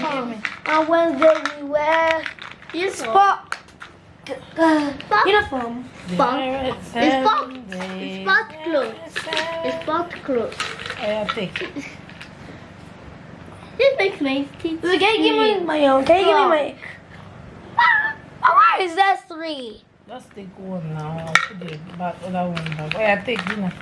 On Wednesday we wear sport uniform. Sport clothes. Sport clothes. I take it. This makes my teeth. Can you give me my own? Can you give me my? Why is that 3? Just take one now. I'll put the back other one back. I take dinner.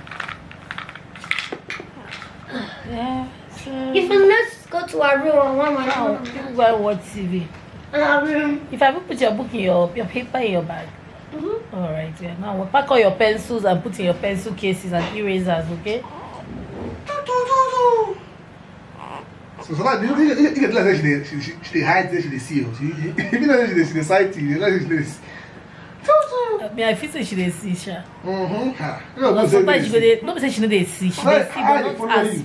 Yeah. So If let's go to our room, now you go watch TV. our room. If I put your book in your paper in your bag. All right. Yeah. Now we'll pack all your pencils and put in your pencil cases and erasers. Okay. So like you get like she hides there, she see you. Even though she decide to, like she Me I feel say she dey see sha. No, Sometimes she go dey. Nobody say she no dey see. She dey see, but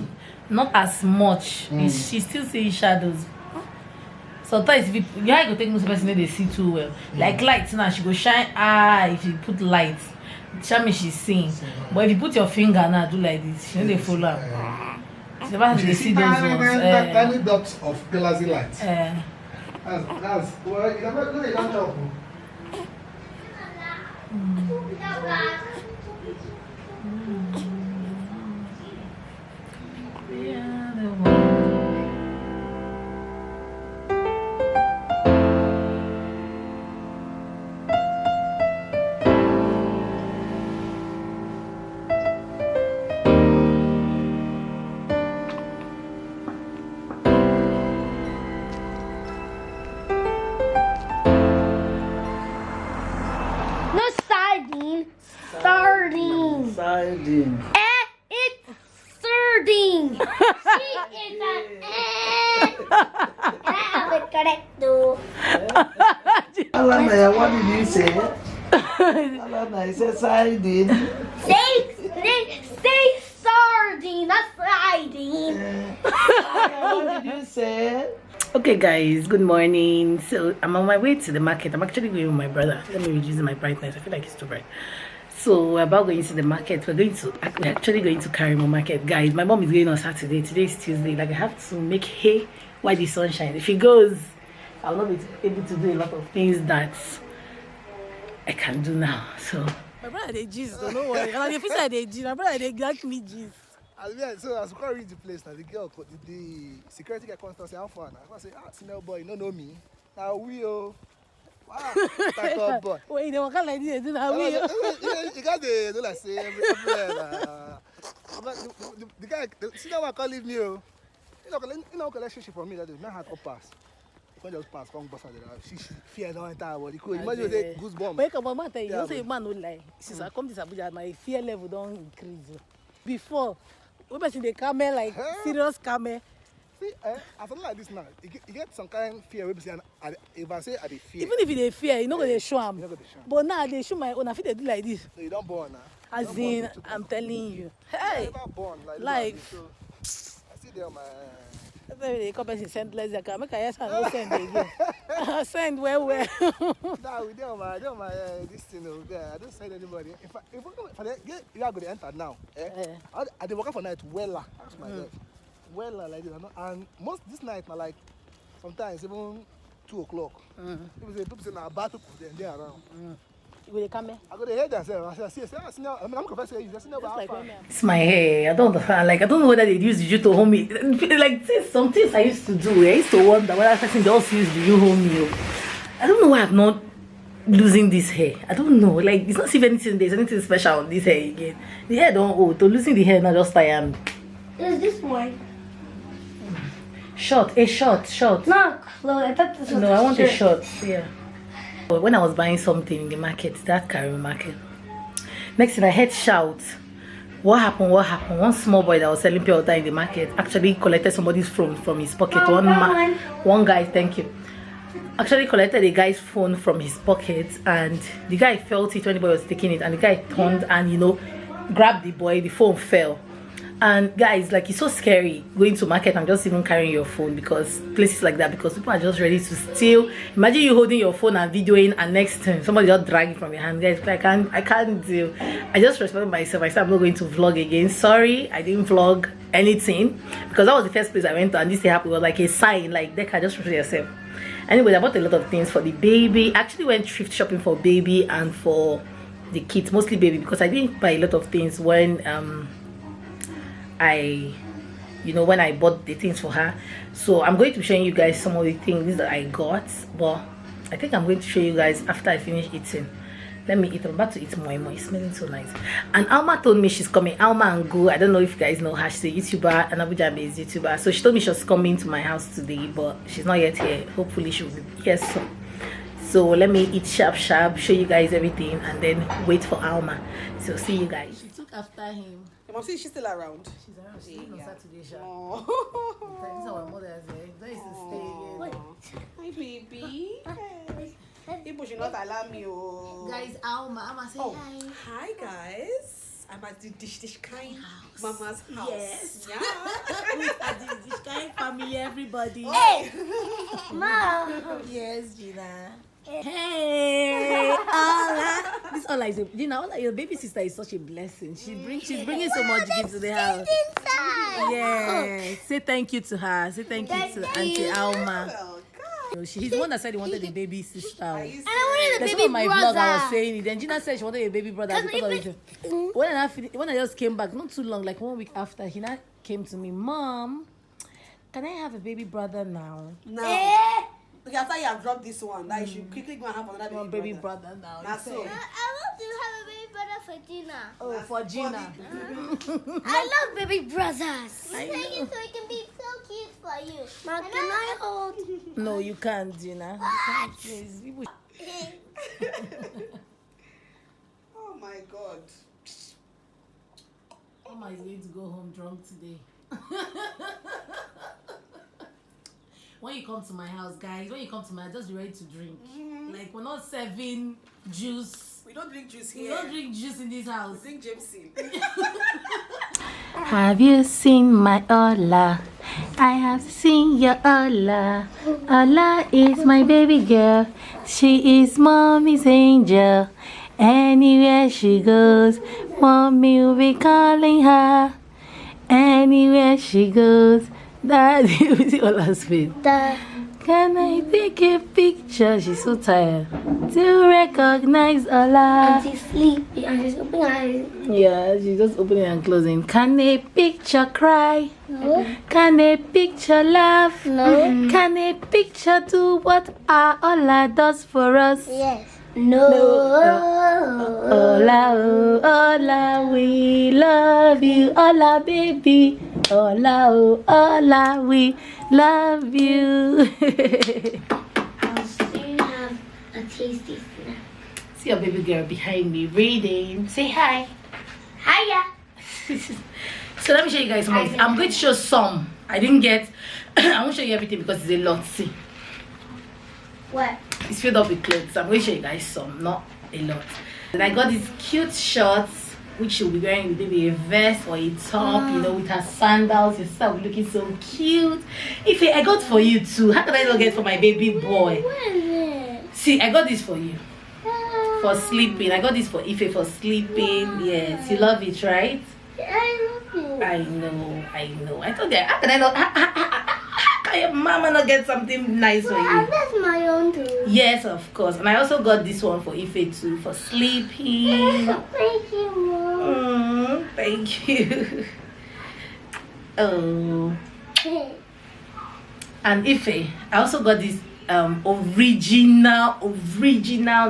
not as much. She still see shadows. Sometimes if you go take most person they see too well. Like lights now, she go shine if you put lights. Show me she's seeing. But if you put your finger now do like this, she no dey follow. She never has to see those ones. Tiny dots of glassy lights. That's well, you never do it on top. No sardine. Sardine. Sardine. It's sardine. She is an And I have it correct too. Alana, what did you say? Alana, I said sardine. Say sardine, not sardine. What did you say? Okay guys, good morning. So I'm on my way to the market. I'm actually going with my brother. Let me reduce my brightness. I feel like it's too bright. So we're about going to the market. We're actually going to Karimo market. Guys, my mom is going on Saturday. Today is Tuesday. Like I have to make hay while the sun shines. If he goes, I'll not be able to do a lot of things that I can do now. So my brother they gist, don't worry. And if they gist, my brother they got me gist. So as we reach the place now, the girl, the security guy comes and say, "How far?" I say, "Ah, senior boy, you don't know me. Now we wow, that up boy." Wait, they walk out like this. Now we. You got the do like say everywhere. The guy, the senior one can't leave me. You know, relationship for me that is not hard to pass. You can't just pass, come pass on the. She fear no entire body. Imagine say goosebumps. Wake up, man, tell you, don't say man no lie. Since I come to Abuja, my fear level don't increase. Before. We person they come like serious camel. See, as something like this now, you get some kind of fear. We say, if I say I dey fear. Even if they fear, you know they show them. But now they show my own. I feel they do like this. So you don't born now. As in, I'm telling you. Hey, never born like life. So, I see there my. They come and send less than can make I yes and send again. Send well. Nah, we there my this thing over there. I don't send anybody. If you are going to enter now, I dey work for night wella. That's my life. Wella like this, and most this night na like sometimes even 2 o'clock. People say na bad people they around. Will they come here? I go to hear themselves. I see. I'm confessing you. Just like it's my hair. I don't understand. Like I don't know whether they use juju to hold me. Like some things I used to do. I used to wonder whether person they also use juju hold me. I don't know why I'm not losing this hair. I don't know. Like it's not see if there's anything special on this hair again. The hair don't hold. To losing the hair not just tire me. Is this one? Short. No, I thought this was No, I want a short. Yeah. When I was buying something in the market, that Karimo market, next thing I heard shout. What happened? One small boy that was selling pure water in the market actually collected somebody's phone from his pocket. One guy, thank you, actually collected a guy's phone from his pocket, and the guy felt it when the boy was taking it, and the guy turned and grabbed the boy. The phone fell. And guys, like it's so scary going to market and just even carrying your phone, because places like that, because people are just ready to steal. Imagine you holding your phone and videoing, and next time somebody just drag it from your hand. Guys, I can't deal. I just respect myself. I said I'm not going to vlog again. Sorry, I didn't vlog anything, because that was the first place I went to, and this happened. It was like a sign, like Decca, just show yourself. Anyway, I bought a lot of things for the baby. I actually went thrift shopping for baby and for the kids, mostly baby, because I didn't buy a lot of things when when I bought the things for her. So I'm going to be showing you guys some of the things that I got, but I think I'm going to show you guys after I finish eating. Let me eat. I'm about to eat more and more. It's smelling so nice. And Alma told me she's coming. Alma and Go. I don't know if you guys know her. She's a YouTuber, an Abuja-based YouTuber. So she told me she was coming to my house today, but she's not yet here. Hopefully she'll be here soon. So let me eat sharp, show you guys everything, and then wait for Alma. So see you guys. She took after him. Mom, see, she's still around. She's around. She's on Saturday, Sha. Oh. This is our mother's day. That is to stay. Hi, baby. People should not allow me. Oh. Guys, Alma say hi. Hi, guys. I'm at the Dish Kind Mama's house. Yes. Yeah. At the Dish Kind family, everybody. Hey, Mom. Yes, Gina. Hey, Ola. This Ola is Gina. Ola, your baby sister is such a blessing. She's bringing so much gifts to the house. Inside. Yes. Say thank you to her. Say thank you to Auntie Alma. Well, God. He's the one that said he wanted a baby sister. Are you And I wanted a That's baby what my brother. vlog I was saying it. Then Gina said she wanted a baby brother because of it. When I just came back, not too long, like 1 week after, he now came to me, Mom, can I have a baby brother now? Now, Eh. okay, after you have dropped this one, now you should quickly go and have another One baby brother now. That's He so. said. I want to have a baby brother for Gina. Oh, for Gina. I love baby brothers. I Take know. it so it can be so cute for you. Mom, can I hold? No, you can't, Gina. You can't, please. People... Oh my God. Mama is going to go home drunk today. When you come to my house, guys, just be ready to drink. Like, we're not serving juice. We don't drink juice We here. don't drink juice in this house. We drink Jameson. Have you seen my Ola? I have seen your Ola. Ola is my baby girl. She is mommy's angel. Anywhere she goes, mommy will be calling her. Anywhere she goes, daddy will see Ola's face. Can I take a picture? She's so tired. To recognize Ola. And she's sleepy and she's opening her eyes. Yeah, she's just opening and closing. Can a picture cry? No. Can a picture laugh? No. Can a picture do what our Ola does for us? Yes. No. Ola, oh, Ola, we love you. Ola, baby. Ola, oh, Ola, we love you. I'll soon have a tasty snack. See your baby girl behind me reading. Say hi. Hiya. So let me show you guys some of it. I'm going to show some. I didn't get. I won't show you everything because it's a lot. See, What? it's filled up with clothes. So I'm going to show you guys some, not a lot. And I got these cute shorts, which she'll be wearing with maybe a vest or a top, you know, with her sandals. Your sister will be looking so cute. If I got for you too. How can I not get for my baby boy? What is it? See, I got this for you. For sleeping. I got this for Ife for sleeping. Yes, you love it, right? I love you. I know. I told you. How can I not? How can your mama not get something nice for I you? got my own too. Yes, of course. And I also got this one for Ife too, for sleeping. Thank you, Mom. Thank you. Oh. Hey. And Ife, I also got this original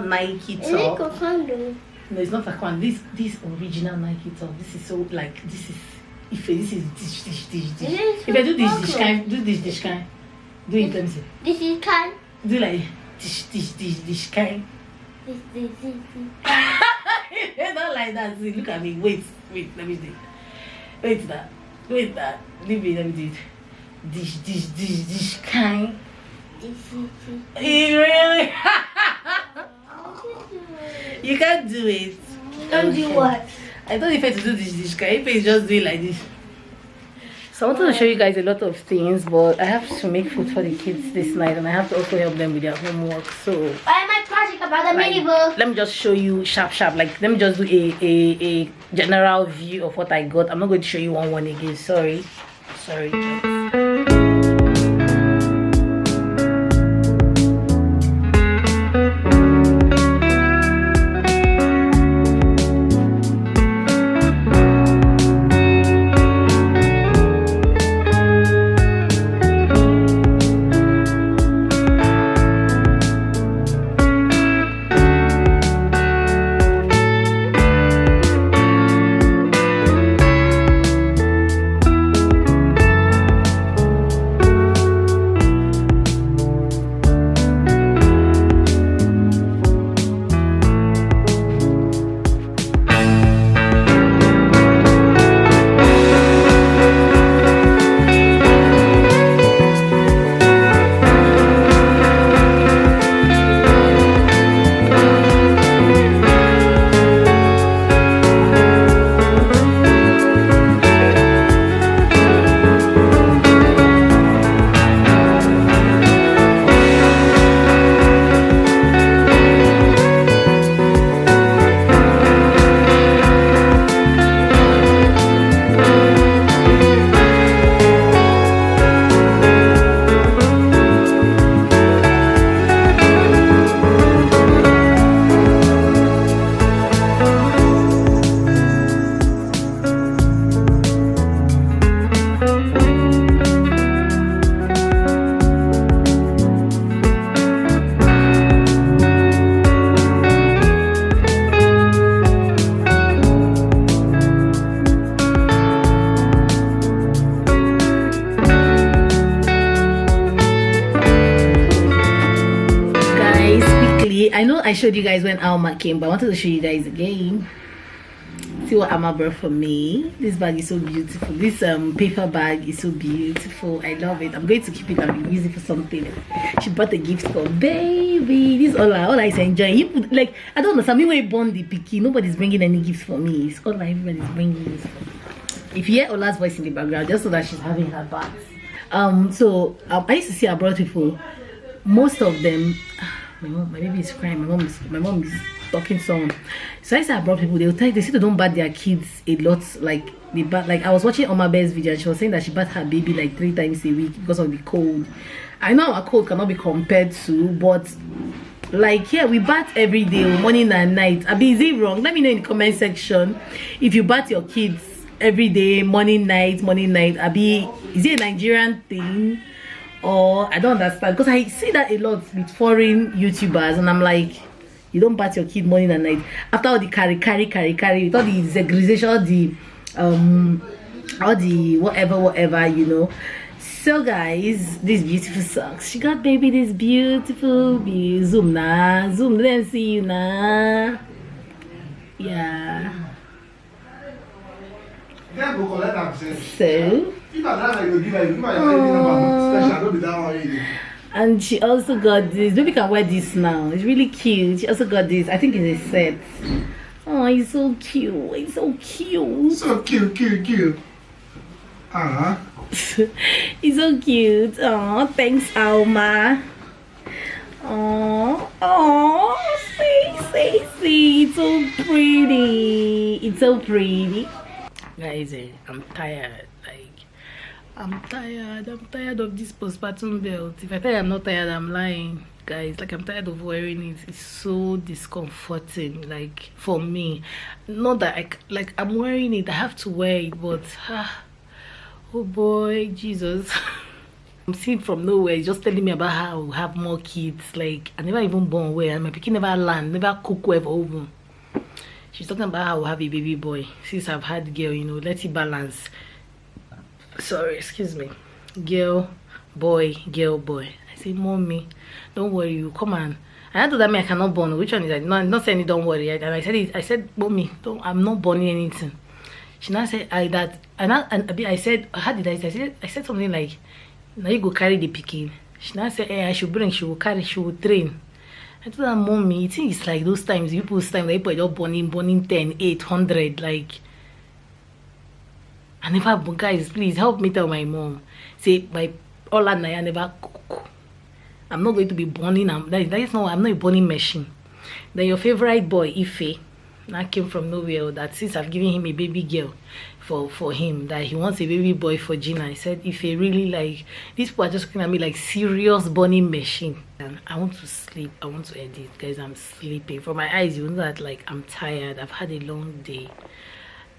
Nike Is it top. Kokando? No, it's not Aquan. This original Nike top. This is so like this is Ife. This is dish. It is If I do this Kokando. kind, do this kind. Do it, let me see. This is kind. Do like dish kind. This. Not like that. See, look at me. Wait. Let me do it. Wait that. Leave me. Let me do it. Dish kind. This. Really? You can't do it. Don't do what? I thought if I had to do this kind, if I just do it like this. So I wanted to show you guys a lot of things, but I have to make food for the kids this night, and I have to also help them with their homework. So I have my project About the Like, mini bowl. let me just show you sharp. Like, let me just do a general view of what I got. I'm not going to show you one again. Sorry. I know I showed you guys when Alma came, but I wanted to show you guys again. See what Alma brought for me. This bag is so beautiful. This paper bag is so beautiful. I love it. I'm going to keep it and use it for something. She brought a gift for baby. This is all I is enjoying. You put, like, I don't know, some people born the picky. Nobody's bringing any gifts for me. It's all like everybody's bringing this for me. If you hear Ola's voice in the background, just so that she's having her bath. I used to see abroad people. Most of them. My baby is crying. My mom is talking to someone. So I said abroad people, they say they don't bat their kids a lot. Like they bat, like I was watching Oma Bear's video and she was saying that she bat her baby like 3 times a week because of the cold. I know our cold cannot be compared to, but like here we bat every day, morning and night. Abi, is it wrong? Let me know in the comment section if you bat your kids every day, morning night. Abi, is it a Nigerian thing? Or I don't understand, because I see that a lot with foreign YouTubers and I'm like, you don't bat your kid morning and night after all the carry with all the segregation, all the whatever, you know. So guys, these beautiful socks, she got baby this beautiful zoom, let me see you now. Yeah. So and she also got this. Baby can wear this now. It's really cute. She also got this. I think it's a set. Oh, it's so cute. It's so cute. So cute. It's so cute. Oh, thanks, Alma. Oh, see. It's so pretty. It's so pretty. Guys, I'm tired. I'm tired of this postpartum belt. If I tell you I'm not tired, I'm lying, guys. Like, I'm tired of wearing it. It's so discomforting, like, for me. Not that I'm wearing it, I have to wear it, but oh boy, Jesus. I'm seeing from nowhere, it's just telling me about how I will have more kids. Like, I never even born well, and my pikin never learn, never cook well for oven. She's talking about how I will have a baby boy. Since I've had girl, you know, let it balance. Sorry, excuse me. Girl, boy. I say, mommy, don't worry, you come on. I had to tell me I cannot born. Which one is that? No, not saying don't worry. And I said it. I said, mommy, I'm not burning anything. She now said I said, how did I say? I said something like, now you go carry the pikin. She now said, I should bring. She will carry. She will train. I told her, mommy, it is like those times people's time that people are just burning 10, 800, like. I never, guys, please help me tell my mom. Say, my all that night I never cook. I'm not going to be burning. That is not. I'm not a burning machine. Then your favorite boy, Ife, now came from nowhere that since I've given him a baby girl for him, that he wants a baby boy for Gina. I said, Ife, really, like, these people are just looking at me like serious burning machine. And I want to sleep. I want to edit. Guys, I'm sleeping. From my eyes, you know that, like, I'm tired. I've had a long day.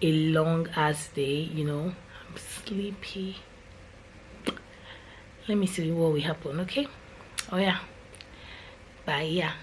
A long ass day, you know. I'm sleepy. Let me see what will happen, okay? Oh yeah. Bye, yeah.